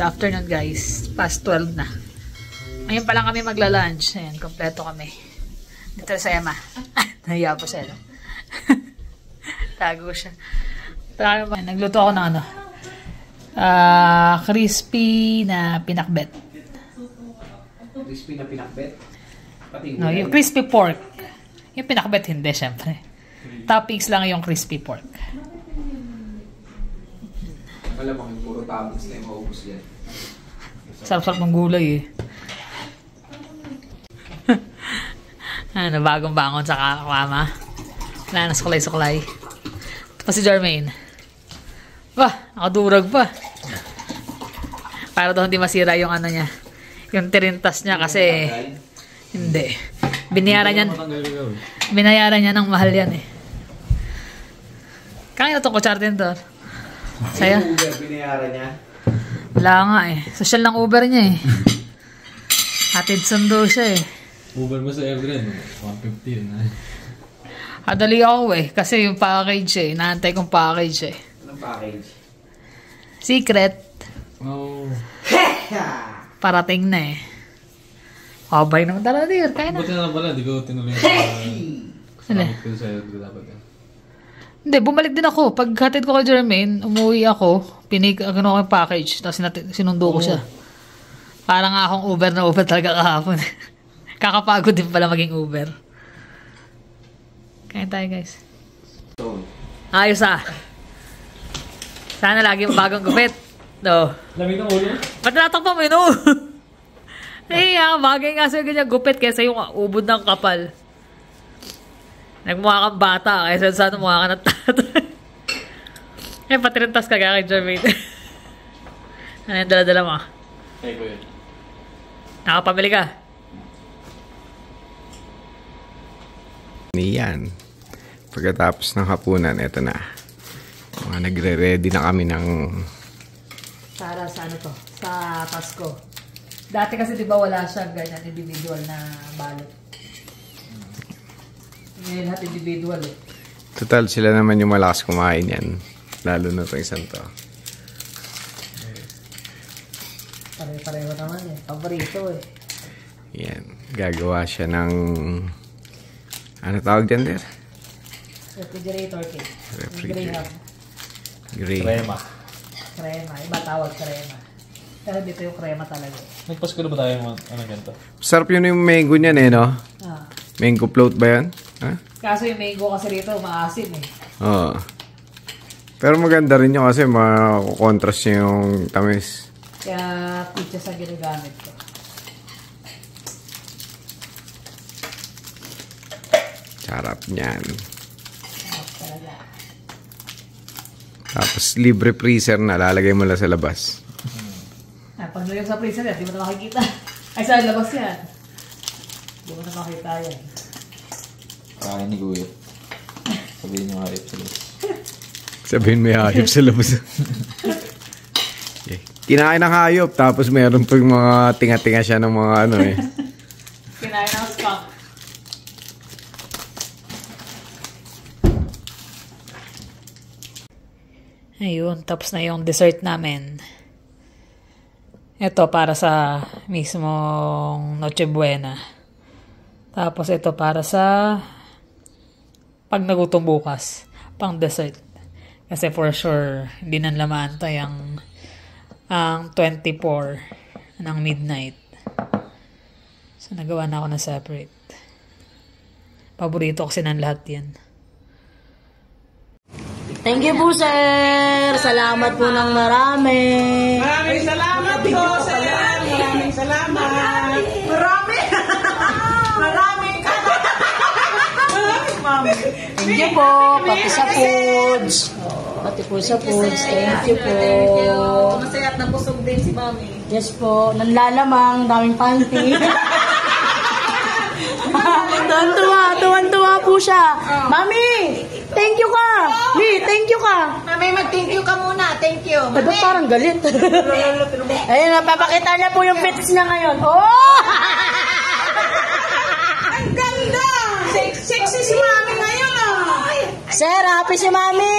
afternoon guys. Past 12 na. Ngayon pa lang kami magla-lunch. Ayan, kompleto kami. Dito sa Emma. Nahiya po siya. No? Tago siya. Nagluto ako ng ano. Crispy na pinakbet. Crispy na pinakbet? No, yung crispy pork. Yung pinakbet hindi, syempre. Toppings lang yung crispy pork. Malamang yung puro toppings na yung maubos yan. Sarap-sarap ng gulay eh. Ano, bagong bangon sa kama. Wala na suklay-suklay. Ito pa si Jermaine. Bah, nakadurag pa. Para daw hindi masira yung ano niya. Yung tirintas niya kasi hindi. Binayaran niya ng mahal yan eh. Kaya itong kutsartendor. Saya? Uber, binayaran niya? Wala nga eh. Social ng Uber niya eh. Hatid sundo siya eh. Uber mo sa Evergreen, 150 na. Adali ako eh. Kasi yung package eh. Inaantay kong package eh. Anong package? Secret. Oh. Parating na eh. Abay naman talaga dear. Kaya na. Buti na pala, di ko tinuloy yung ko sa Evergreen dapat yan. Hindi, bumalik din ako. Pag hatid ko kay Jermaine, umuwi ako. Ano ko yung package. Tapos sinundo ko siya. Parang nga akong Uber na Uber talaga kahapon. Kakapagod din pala maging Uber. Kaya tayo guys. Ayos ah. Sana lagi bagong gupit. No. Lamig ng ulo? Ba't natakpan mo yun? Oh? Eh, bagay nga sa'yo ganyan gupit kaysa yung ubod ng kapal. Nagmukha kang bata kaysa sana mukha ka ng tatay. Eh, patirintas ka kaya kay Jermaine. Ano yung dala-dala mo? Ay, ko yun. Nakapamili ka? Yan. Pagkatapos ng hapunan, eto na. Mga nagre-ready na kami ng... Para sa ano to? Sa Pasko. Dati kasi di ba wala siyang ganyan individual na balot. Ngayon lahat individual eh. Total, sila naman yung malakas kumain yan. Lalo na itong isang to. Pare-pareho naman eh. Paborito eh. Yan. Gagawa siya ng... Ano tawag dyan, der? Refrigerator cake. Refrigerator. Gray. Crema. Crema. Iba tawag crema. Pero dito yung crema talaga. Nagpasko na ba tayo yung ano ganito? Sarap yun yung mango niyan eh, no? Ah. Mango float ba yan? Ha? Kaso yung mango kasi dito maasim eh. Oo. Pero maganda rin yun kasi makakontrast niya yung tamis. Kaya pizza sa ginagamit ko. Sarap niyan. Sarap talaga. Tapos libre freezer na, lalagay mo lang sa labas. Pag nalagay sa freezer yan, di mo na makikita. Ay, sa labas yan. Di mo na makita yan. Kain ni Kuya. Sabihin niyo hayop sa labas. Sabihin may hayop sa labas. Okay. Kinain ng hayop, tapos meron pang mga tinga-tinga siya ng mga ano eh. Kinain ng skunk. Ayun, tapos na yung dessert namin. Ito para sa mismong Noche Buena. Tapos ito para sa pag nagutom bukas, pang dessert. Kasi for sure, hindi nang laman to yung ang 24 ng midnight. So nagawa na ako na separate. Paborito kasi ng lahat yan. Thank you po, sir. Salamat po ng marami. Maraming salamat po, sir. Maraming salamat. Marami. Marami ka. Thank you po. Pati sa foods. Pati po sa foods. Thank you po. Masaya at nabusog din si Mami. Yes po. Nanlalamang. Daming panty. Tuwan-tuwa po siya. Mami, thank you ka. Mi, thank you ka. Mami, mag-thank you ka muna. Thank you. Ba't parang galit? Ayun, napapakita niya po yung fits niya ngayon. Oh! Ang ganda. Sexy si Mami ngayon. Sir, happy si Mami.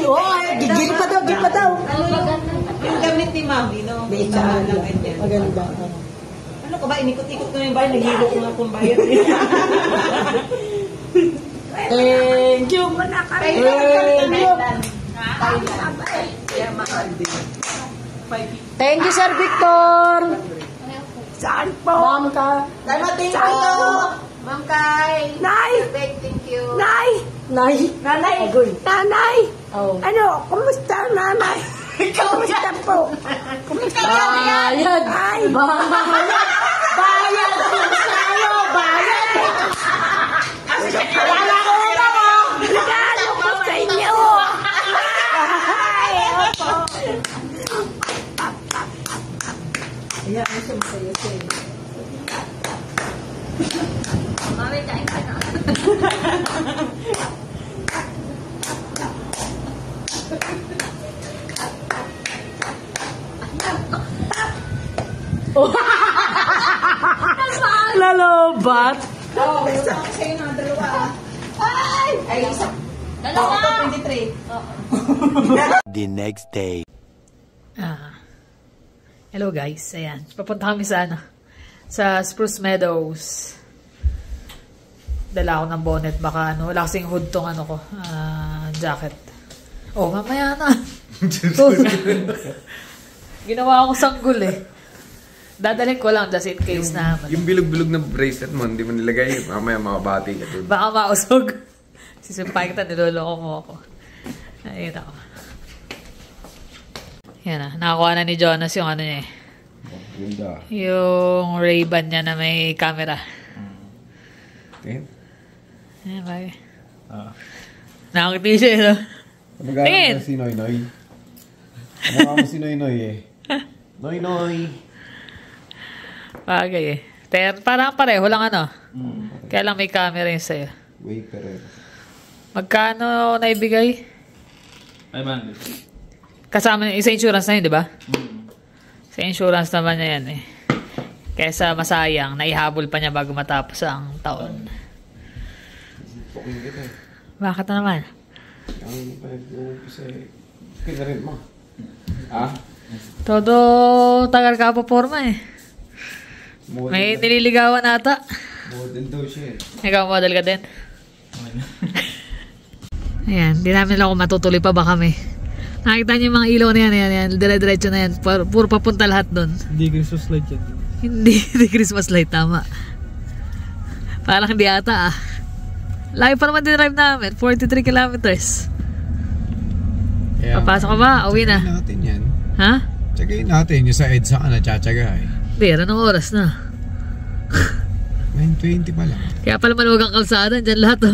Oh, gigil pa daw, gigil pa daw. Ang ganda damit ni Mami, no? Maganda. Ano ka ba? Inikot-ikot ko na yung bayan. Naghilo ko nga kung bayan. Thank you. Thank you, Sir Victor. Saan po? Ma'am ka. Thank you. Ma'am Kay. Nay! Thank you. Nay! Nanay. Agoy. Nanay! Oh. Ano? Kumusta, nanay? Kumusta po? Kumusta? Bayad. Ay! Bayad po sa'yo. Bayad. Wala ko na mo! Regalo ko sa inyo! Ay! Ayan, ano siya masaya siya. Mami, kain ka na. Lalobat. Oo, gusto ko sa'yo ng dalawa. Ay, isa. Dalawa! 23. The next day. Hello guys, ayan. Papunta kami sa sa Spruce Meadows. Dala ako ng bonnet, baka wala kasing hood tong jacket. Oh, mamaya na. Ginawa ako sanggol eh. Dadalhin ko lang just in case na. Yung bilog-bilog na bracelet mo, hindi mo nilagay. Mamaya makabati ka dun. Baka mausog. Sisimpay kita, niloloko mo ako. Ayun ako. Yan na, nakakuha na ni Jonas yung niya eh. Ganda. Yung Ray-Ban niya na may camera. Tingin. Ayan, bagay. Nakakiti siya, no? Tingin! Si Noy Noy. Ano mo si Noy Noy eh? Noy Noy! Bagay eh. Pero parang pareho lang Kaya lang may camera yung sa'yo. Way pareho. Magkano naibigay? Ay, man. Kasama sa insurance na yun, di ba? Sa insurance naman niya yan eh. Kesa masayang, naihabol pa niya bago matapos ang taon. Pukin kita eh. Bakit na naman? Ang pinag-uumpisa eh. Kinarin mo. Ah? Todo tagal ka pa forma eh. May nililigawan ata. Model daw siya eh. Ikaw model ka din? Ayan, di namin lang kung matutuloy pa ba kami. Nakita niyo yung mga ilaw na yan. Dire-diretso na yan. Puro papunta lahat doon. Hindi Christmas light yan. Hindi Christmas light, tama. Parang hindi ata Layo pa naman din drive namin. 43 kilometers. Papasok ka ba? Uwi na. Tsagayin natin yan. Ha? Tsagayin natin. Yung sa EDSA ka na tsatsagay. Hindi, anong oras na? 9:20 pa lang. Kaya pala maluwag ang kalsada. Diyan lahat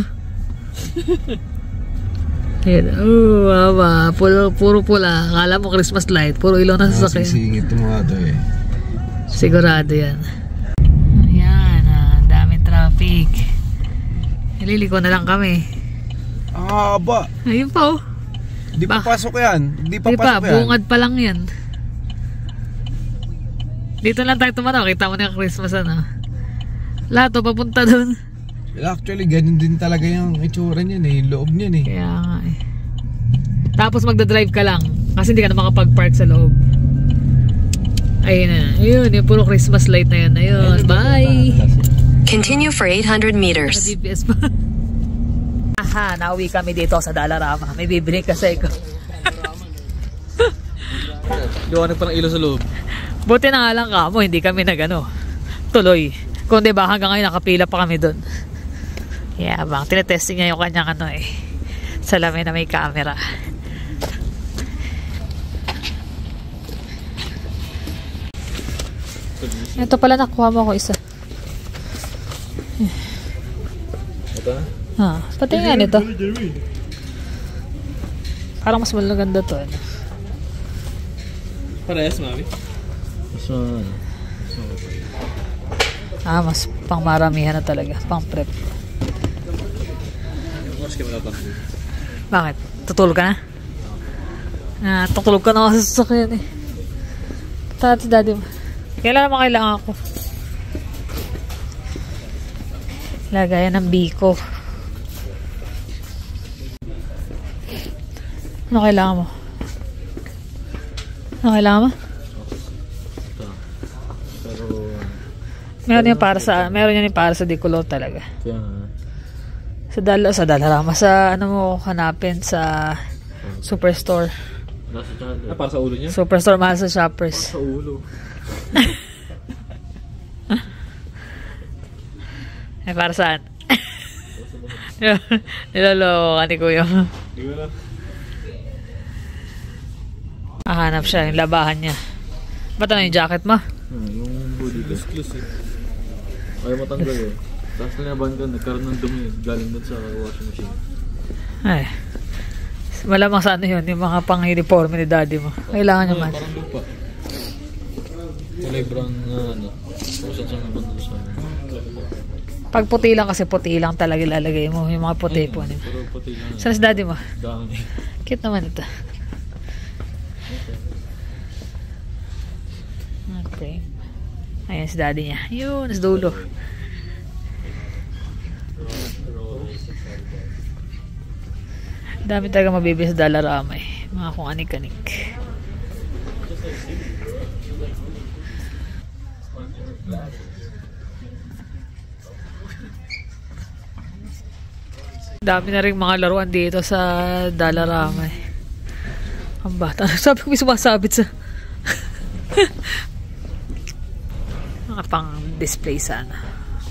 Ayan. Mama. Puro pula. Akala mo Christmas light. Puro ilaw na sasakyan. Sisingit ito mga ito eh. Sigurado yan. Ayan. Daming traffic. Nililiko na lang kami. Ba? Ayun pa Di pa pasok yan. Di pa Di pa, pasok yan. bungad pa lang yan. Dito lang tayo tumanaw. Kita mo na yung Christmas Lahat papunta doon. Actually, ganun din talaga yung itsura niyan eh. Yung loob niyan eh. Kaya nga eh. Tapos magdadrive ka lang. Kasi hindi ka na makapag-park sa loob. Ayun na. Ayun, yung puro Christmas light na yun. Ayun, bye! Continue for 800 meters. GPS pa. Aha, nauwi kami dito sa Dalarama. May bibili kasi ko. Liwanag pa ng ilaw sa loob. Buti na nga lang kamo, hindi kami tuloy. Kung di ba hanggang ngayon nakapila pa kami doon. Yeah, bang tinetesting niya yung kanyang salamin na may camera. Ito pala nakuha mo ako isa. Ito na? Pati nga nito. Parang mas maganda to. Parehas, mami. Mas pang maramihan na talaga. Pang prep. Bakit? Tutulog ka na? Tutulog ka na kasi sa sasakyan eh. Tati daddy mo. Kailan naman kailangan ako? Lagayan ng biko. Ano kailangan mo? kailangan mo? Pero, meron yan para sa Dicolor talaga. kaya Sa Dalarama, sa ano mo hanapin sa Superstore. nasa channel. Para sa ulo niya? Superstore, mahal sa Shoppers. Sa ulo. Para saan? Niloloko ka ni Kuya. Di ko lang. Hanap siya, yung labahan niya. Ba't ano yung jacket mo? Yung body loose eh. Ayaw matanggal eh. Tapos nalaban ka, nagkaroon ng dumi galing doon sa washing machine. Ay. Malamang sa ano yun, yung mga pang-uniforme ni daddy mo. Kailangan naman. Parang lupa. Kulay brown na ano. Kung saan saan naman doon sa... Pag puti lang kasi puti lang talaga ilalagay mo. Yung mga puti po. Pero pati lang. Saan si daddy mo? Dami. Cute naman ito. Okay. Ayan si daddy niya. Yun, nasa dulo. Dami talaga mabibili sa Dalarama eh. Mga kung anik-anik. Dami na rin mga laruan dito sa Dalarama eh. Ang bata. Sabi ko may sumasabit sa mga pang display sana.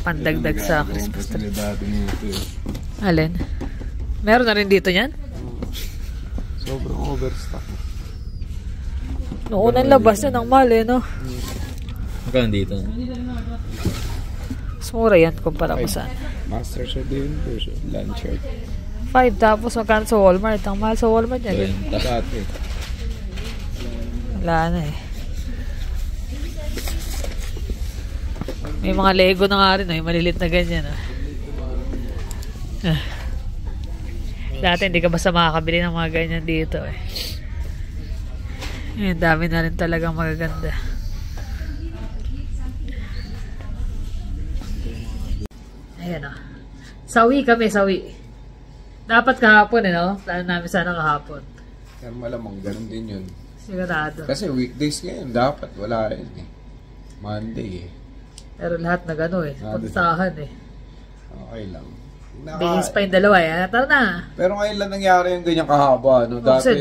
Pandagdag sa Christmas tree. Alin? Meron na rin dito yan? Sobrang overstock. Noong unang labas na ng mall eh, no? Magkano dito? Sumura yan kumpara mo saan. Master siya din version. Lunch shirt. 5 tapos magkano sa Walmart? Ang mahal sa Walmart yan. Dati. Wala na eh. May mga Lego na nga rin, yung malilit na ganyan. Dati hindi ka basta makakabili ng mga ganyan dito eh. Ngayon, dami na rin talagang magaganda. Ayan o. Sawi kami, sawi. Dapat kahapon eh, no? Plano namin sana kahapon. Pero malamang ganun din yun. Sigurado. Kasi weekdays ngayon, dapat wala rin eh. Monday eh. Pero lahat na gano eh. Puntahan eh. Okay lang. Bihis pa yung dalawa eh. Tara na. Pero ngayon lang nangyari yung ganyan kahaba. No? Dati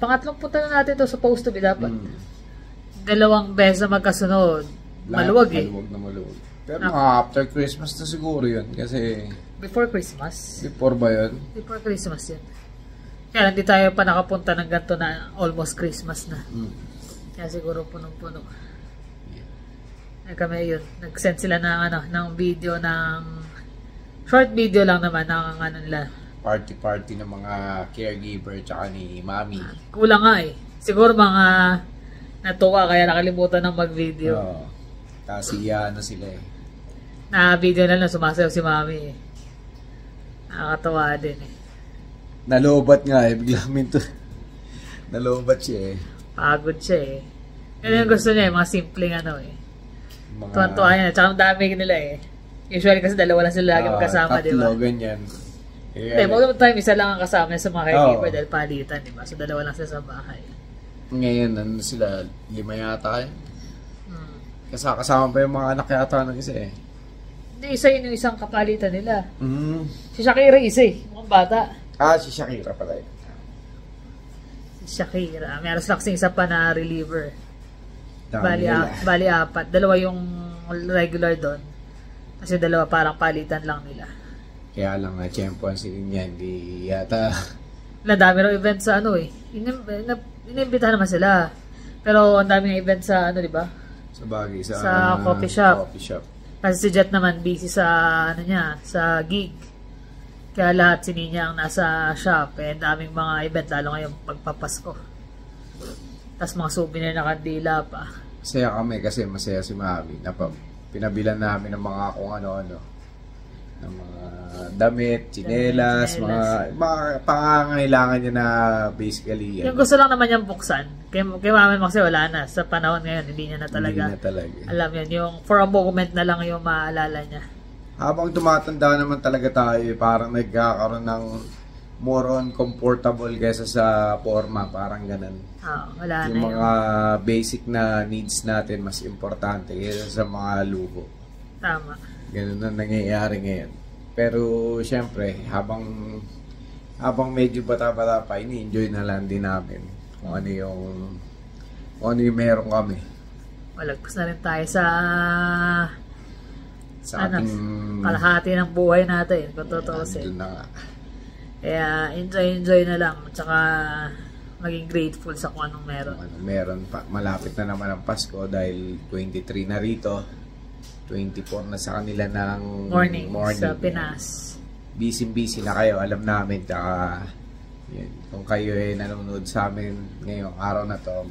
Pangatlong punta na natin to supposed to be dapat. 2 beses na magkasunod. Maluwag eh. Maluwag na maluwag. Pero mga after Christmas na siguro yun. Kasi... Before Christmas? Before ba yun? Before Christmas yun. Kaya hindi tayo pa nakapunta ng ganito na almost Christmas na. Kaya siguro punong-puno. Kami yun. Nag-send sila ng video ng... Short video lang naman ng nila. Party ng mga caregiver tsaka ni Mami. Kulang nga eh. Siguro mga natuwa kaya nakalimutan ng mag-video. Oo. Kasi na sila eh. Na video na lang sumasayaw si Mami eh. Nakakatawa din eh. Nalobat nga eh. Bigla minto. Nalobat siya eh. Pagod siya eh. Yan yung gusto niya eh. Mga simpleng ano eh. Tuwan-tuwa niya. Tsaka ang dami nila eh. Usually kasi dalawa lang sila lagi magkasama, di ba? Tatlo, ganyan. Hindi, most of the time, isa lang ang kasama niya sa mga caregiver dahil palitan, di ba? So, dalawa lang sila sa bahay. Ngayon, ano sila, 5 yata eh. Kasama pa yung mga anak yata ng isa eh. Hindi, isa yun yung isang kapalitan nila. Si Shakira isa eh, mukhang bata. Si Shakira pala eh. Si Shakira. Meron silang isa pa na reliever. Dami Bali 4. 2 yung regular doon. Kasi 2 parang palitan lang nila. Kaya lang na-champion si niya, hindi yata. Dami raw event sa ano eh. Inimbitahan naman sila. Pero ang daming event sa ano, di ba? Sa bagay, sa coffee shop. Coffee shop. Kasi si Jet naman busy sa ano niya, sa gig. Kaya lahat si Ninya ang nasa shop. Eh, daming mga event lalo ngayong pagpapasko. Tapos mga souvenir na kandila pa. Masaya kami kasi masaya si Mami. Pinabilan namin ng mga kung ano-ano. Ng mga damit, tsinelas, mga pangangailangan niya na basically. Yung gusto lang naman niyang buksan. Kay Mami kasi wala na. Sa panahon ngayon, hindi niya na talaga. Alam yan, yung for a moment na lang yung maaalala niya. Habang tumatanda naman talaga tayo, parang nagkakaroon ng more on comfortable kaysa sa forma, parang ganun. Wala na Yung mga basic na needs natin mas importante kaysa sa mga luho. Tama. Ganun na nangyayari ngayon. Pero syempre, habang medyo bata-bata pa, ini-enjoy na lang din namin kung ano yung meron kami. Malagpas na rin tayo sa ating kalahati ng buhay natin, kung tutuusin. Kaya enjoy na lang, tsaka maging grateful sa kung anong meron. Meron pa, malapit na naman ang Pasko dahil 23 na rito, 24 na sa kanila ng morning sa Pinas. Busy na kayo, alam namin. Tsaka yun, kung kayo ay nanonood sa amin ngayong araw na to,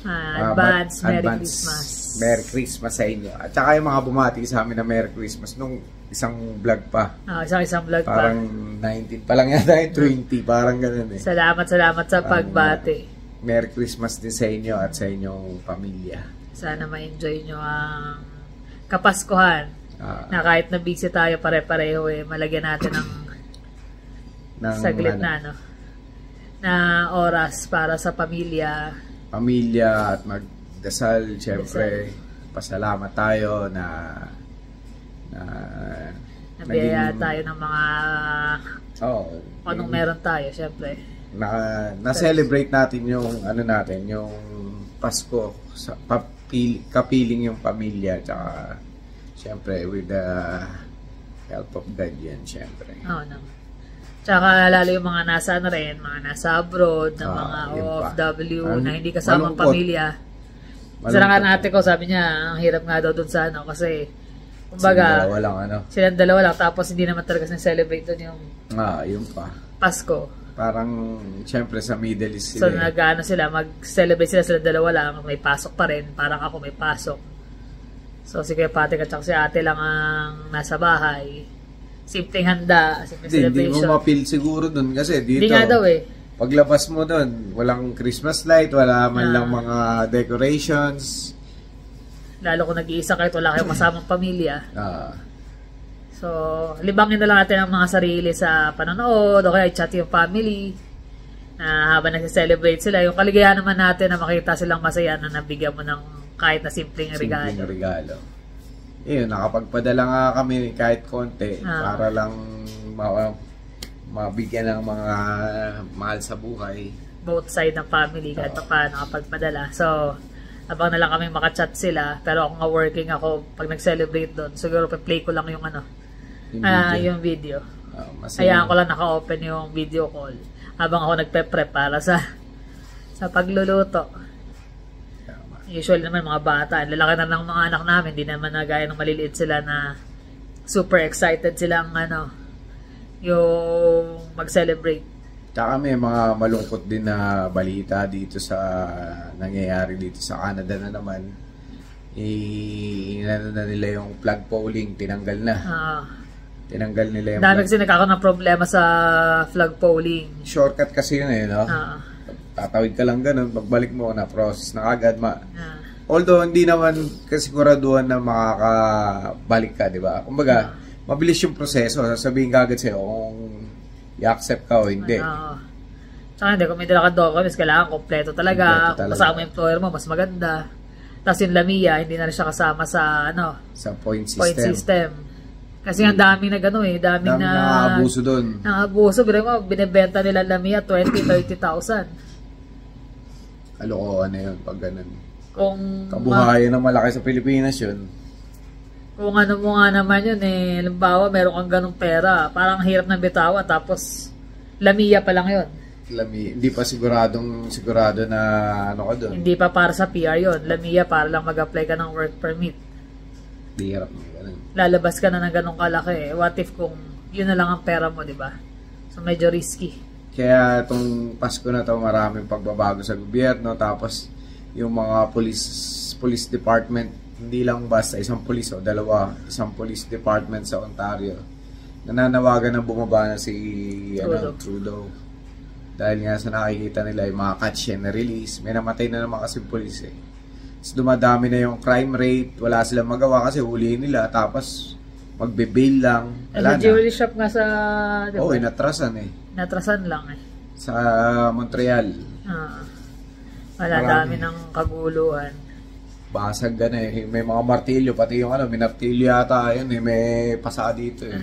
advance Merry Christmas. Merry Christmas sa inyo. At saka yung mga bumati sa amin na Merry Christmas nung isang vlog pa. Isang vlog parang pa. 19 pa lang yata yung 20. Parang ganun eh. Salamat sa pagbati. Merry Christmas din sa inyo at sa inyong pamilya. Sana ma-enjoy nyo ang Kapaskuhan. Na kahit na busy tayo pare-pareho malagyan natin ng saglit na oras para sa pamilya at magdasal. Siyempre, pasalamat tayo na nabiyaya tayo ng mga anong meron tayo, siyempre. Na-celebrate natin yung yung Pasko sa kapiling yung pamilya, tsaka siyempre with the help of God yan, siyempre. Tsaka lalo yung mga nasa mga nasa abroad, na mga OFW na hindi kasamang pamilya. Sarangan ate ko, sabi niya, ang hirap nga daw dun sa kasi kumbaga, silang dalawa lang, tapos hindi naman talaga celebrate dun yung yun pa. Pasko. Parang, siyempre sa Middle East sila. So, sila, mag-celebrate sila dalawa lang, may pasok pa rin, parang ako may pasok. So, si Kuya Patrick at si ate lang ang nasa bahay. Simpleng handa, simpleng celebration. Hindi mo mapil siguro dun kasi dito. Hindi nga daw paglabas mo dun, walang Christmas light, wala man lang mga decorations. Lalo kung nag-iisa kahit wala kayong masamang pamilya. So, libangin na lang natin ang mga sarili sa panonood o kaya chat yung family na habang nag-celebrate sila. Yung kaligayahan naman natin na makita silang masaya na nabigyan mo ng kahit na simpleng regalo. Yun, nakapagpadala nga kami kahit konti para lang mabigyan ng mga mahal sa buhay. Both side ng family kahit pa nakapagpadala. So, habang na lang kami makachat sila, pero ako nga working ako pag nag-celebrate doon, siguro pa-play ko lang yung yung video. Kaya ako lang naka-open yung video call habang ako nagpe-prep para sa pagluluto. Usually naman mga bata, lalaki na ng mga anak namin, hindi naman na gaya ng maliliit sila na super excited silang yung mag-celebrate. Tsaka may mga malungkot din na balita dito sa nangyayari dito sa Canada na naman. Inano na nila yung flag polling, tinanggal na. Tinanggal nila yung dami kasi nagkakaroon ng problema sa flag polling. Shortcut kasi yun no? Tatawid ka lang ganun, pagbalik mo na process na agad. Although hindi naman kasiguraduhan na makakabalik ka, di ba? Kumbaga, mabilis yung proseso. Sasabihin ka agad sa'yo kung i-accept ka o hindi. Tsaka hindi, kung may dala ka documents, kailangan kompleto talaga. Kung kasama yung employer mo, mas maganda. Tapos yung Lamia, hindi na rin siya kasama sa sa point system. Kasi ang daming na daming na nakaabuso doon. Nakaabuso, binibenta nila Lamia 20,000-30,000. Kalokohan na yun pag ganun. Kung kabuhayan na malaki sa Pilipinas yun. Kung ano mo nga naman yun halimbawa meron kang ganung pera, parang hirap ng bitawan, tapos Lamia pa lang yun. Hindi pa sigurado na ka doon. Hindi pa para sa PR yun. Lamia para lang mag-apply ka ng work permit. Hirap mo ganun. Lalabas ka na ng ganung kalaki. What if kung yun na lang ang pera mo, di ba? So medyo risky. Kaya itong Pasko na to, maraming pagbabago sa gobyerno, tapos yung mga police department, hindi lang basta isang police isang police department sa Ontario, nananawagan na bumaba na si Trudeau. Dahil nga sa nakikita nila yung mga catch and release, may namatay na naman kasi police So, dumadami na yung crime rate, wala silang magawa kasi huliin nila, tapos magbe-bail lang. Wala na. Jewelry shop nga sa... Diba? Oo, inatrasan eh. Natrasan lang eh. Sa Montreal. Wala, dami ng kaguluhan. Basag ka na eh. May mga martilyo, pati yung ano, may martilyo yata yun eh. May pasa dito eh.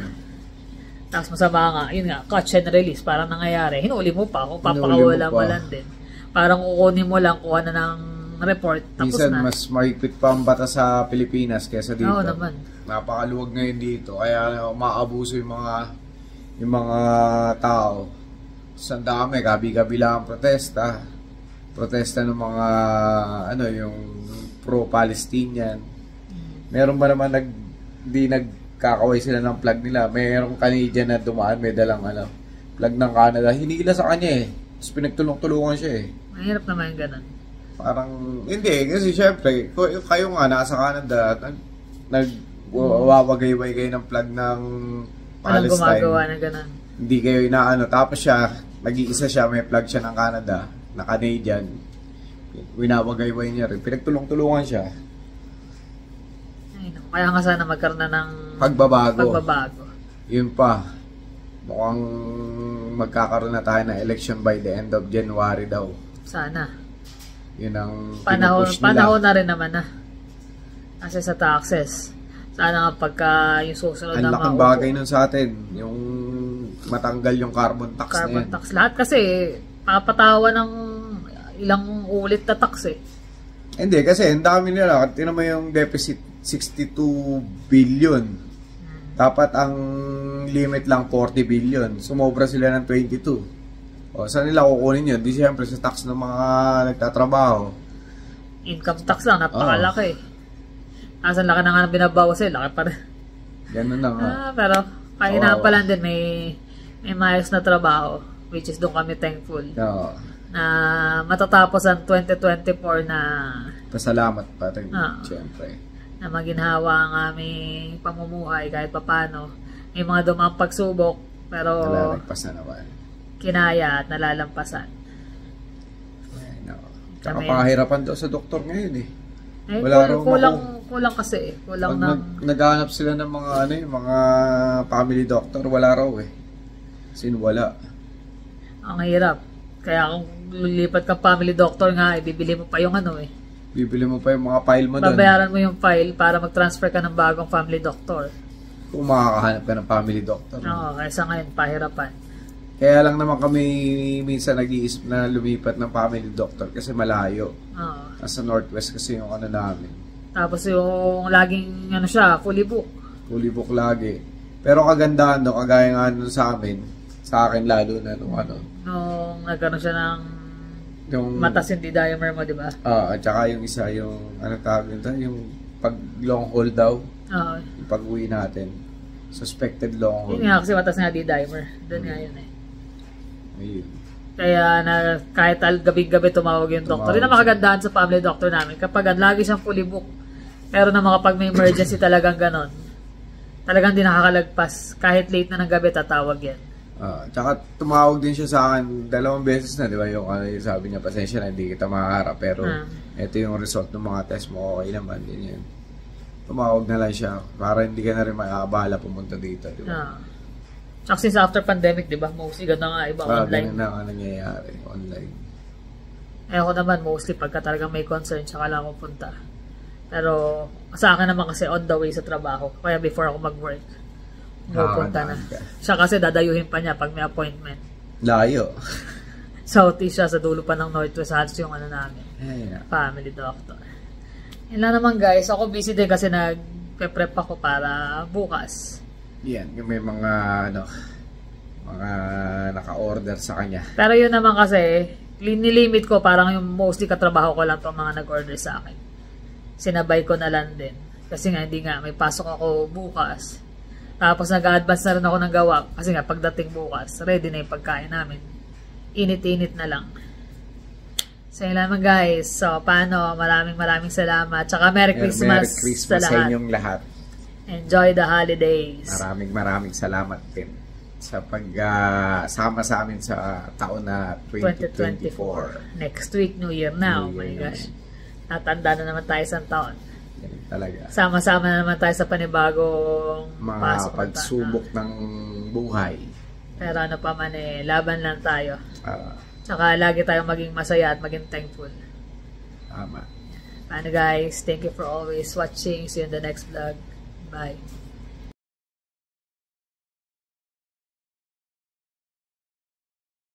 Tapos masama nga, yun nga, catch and release, parang nangyayari. Hinuli mo pa, kung papakawala mo lang din. Parang kukunin mo lang, kuha na ng report, tapos minsan, na. mas mahigpit pa ang bata sa Pilipinas kaysa dito. Oo naman. Napakaluwag ngayon dito. Kaya umaabuso yung mga tao. Sa dami, gabi-gabi lang ang protesta. Protesta ng mga, yung pro-Palestinian. Meron ba naman di nagkakaway sila ng flag nila? Mayroong Canadian na dumaan, may dalang flag ng Canada. Hinila sa kanya eh. Tapos pinagtulong-tulungan siya eh. Mahirap naman yung ganun. Parang, hindi. Kasi syempre, kayo nga nasa Canada, nagwawagayway kayo ng flag ng Palestine. Walang gumagawa na ganun. Hindi kayo inaano. Tapos siya, nag-iisa siya, may flag siya ng Canada, na Canadian. Winawagayway niya rin. Pinagtulong-tulungan siya. Ay, no. Kaya nga sana magkaroon na ng pagbabago. Yun pa. Mukhang magkakaroon na tayo ng election by the end of January daw. Sana. Yun ang panahon na rin naman na. Kasi sa taxes. Sana nga pagka yung susunod na ang laking bagay nun sa atin. Yung matanggal yung carbon tax na yan. Carbon tax. Lahat kasi papatawa ng ilang ulit na tax eh. Hindi, kasi ang dami nila. Tingnan mo yung deficit, 62 billion. Dapat ang limit lang 40 billion. Sumobra sila ng 22. O, saan nila kukunin yun? Di siyempre sa tax ng mga nagtatrabaho. Income tax lang, napakalaki. Tapos ang laki na nga binabawas eh, laki pa rin. Ganun na nga. Pero kaya pa lang din may maayos na trabaho, which is doon kami thankful. Oo. Na matatapos ang 2024 na pasalamat pa rin, siyempre. Na maginhawa ang aming pamumuhay kahit papano. May mga dumang pagsubok, pero nalalagpas na naman. Kinaya at nalalampasan. Ay, no. Tsaka pahirapan daw sa doktor ngayon eh. Wala kulang kasi eh. Kulang naghahanap sila ng mga mga family doctor, wala raw eh. Wala. Ang hirap. Kaya kung lilipat ka family doctor nga, bibili mo pa yung Bibili mo pa yung mga file mo doon. Babayaran mo yung file para mag-transfer ka ng bagong family doctor. Kung makakahanap ka ng family doctor. Oo, kaysa ngayon, pahirapan. Kaya lang naman kami minsan nag-iisip na lumipat ng family doctor kasi malayo. Oo. Nasa Northwest kasi yung namin. Tapos yung laging fully book. Fully book lagi. Pero kagandahan doon, kagaya nga nun sa amin, sa akin lalo na nung nung nagkaroon siya ng matas yung D-dimer mo, di ba? At saka yung isa, yung tawag nito, yung pag long haul daw. Yung pag-uwi natin. Suspected long haul. Yun nga kasi matas nga D-dimer. Doon nga yun eh. Ayun. Kaya kahit gabi-gabi tumawag yung doktor. Yun ang makagandahan sa family doctor namin. Kapag lagi siyang fully book. Pero na kapag may emergency talagang ganon, talagang di nakakalagpas. Kahit late na ng gabi, tatawag yan. Tsaka tumawag din siya sa akin 2 beses na, di ba? Yung sabi niya, pasensya na, hindi kita makaharap. Pero ito yung result ng mga test mo, okay naman. Yan. Tumawag na lang siya para hindi ka na rin makakabala pumunta dito, di ba? Tsaka since after pandemic, di ba? Mostly ganda nga iba online. Ganun na nga nangyayari, online. Ako naman, mostly pagka talagang may concern, tsaka lang ako punta. Pero sa akin naman kasi on the way sa trabaho. Kaya before ako mag-work, pupunta na. Siya kasi dadayuhin pa niya pag may appointment. Layo. Southeast siya, sa dulo pa ng Northwest Hats yung namin. Family doctor. Yun lang naman guys. Ako busy din kasi nag-prep ako para bukas. Yan, yung may mga mga naka-order sa kanya. Pero yun naman kasi, nilimit ko parang yung mostly katrabaho ko lang itong mga nag-order sa akin. Sinabay ko na lang din. Kasi nga, hindi nga, may pasok ako bukas. Tapos nag-advance na rin ako ng gawa. Kasi nga, pagdating bukas, ready na yung pagkain namin. Init-init na lang. So yun naman guys. So, paano? Maraming salamat. Tsaka Merry Christmas sa inyong lahat. Enjoy the holidays. Maraming salamat din sa pagsama sa amin sa taon na 2024. Next week, New Year na. Oh my gosh. Natanda na naman tayo sa taon. Ganun talaga. Sama-sama na naman tayo sa panibagong Mga pasok na pagsubok ng buhay. Pero ano pa man laban lang tayo. Ah, Tsaka lagi tayong maging masaya at maging thankful. tama. Ano guys, thank you for always watching. See you in the next vlog. Bye.